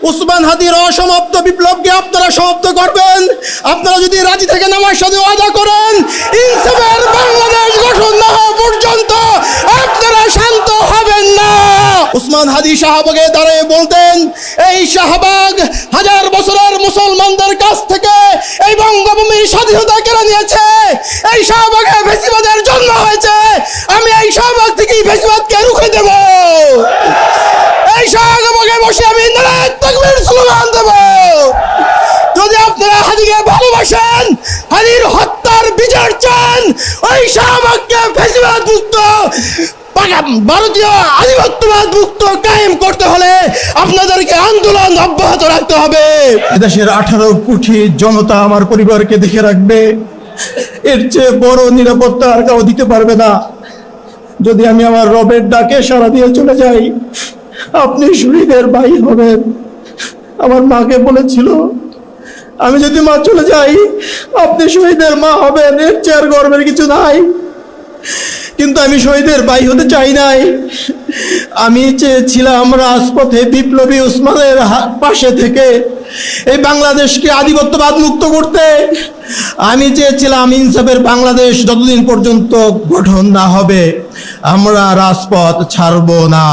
উসমান হাদির অসমাপ্ত বিপ্লবকে আপনারা সমাপ্ত করবেন। আপনারা যদি রাজি থাকেন আমার সাথে ওয়াদা করেন, ইনসাফের বাংলাদেশ গঠন না হওয়া পর্যন্ত আপনারা শান্ত হবেন না। উসমান হাদি শাহবাগে দাঁড়িয়ে বলতেন, এই শাহবাগ হাজার বছরের মুসলমানদের কাছ থেকে এই বঙ্গভূমির স্বাধীনতা কেড়ে নিয়েছে। এই শাহবাগে ফ্যাসিবাদের জন্ম হয়েছে। আমি এই শাহবাগ থেকেই ফ্যাসিবাদকে রুখে দেব। এই শাহবাগে বসে আমি নারায়ে তাকবীর স্লোগান দেব। যদি আপনারা হাদিকে ভালোবাসেন, হাদির হত্যার বিচার চান, ওই শাহবাগকে ফ্যাসিবাদ মুক্ত, ভারতীয় আধিপত্যবাদ মুক্ত কায়েম করতে হলে আপনাদেরকে আন্দোলন অব্যাহত রাখতে হবে। দেশের 18 কোটি জনতা আমার পরিবারকে দেখে রাখবে। এর চেয়ে বড় নিরাপত্তা আর কেউ দিতে পারবে না। যদি আমি আমার রবের ডাকে সাড়া দিয়ে চলে যাই, আপনি শহীদের ভাই হবেন। আমার মাকে বলেছিল, আমি যদি মা চলে যাই আপনি শহীদের মা হবেন। এর চেয়ে আর গর্বের কিছু নাই। কিন্তু আমি শহীদের ভাই হতে চাই নাই। আমি চেয়েছিলাম রাজপথে বিপ্লবী উসমানের পাশে থেকে এই বাংলাদেশকে আধিপত্যবাদ মুক্ত করতে। আমি চেয়েছিলাম ইনসাফের বাংলাদেশ যতদিন পর্যন্ত গঠন না হবে আমরা রাজপথ ছাড়ব না।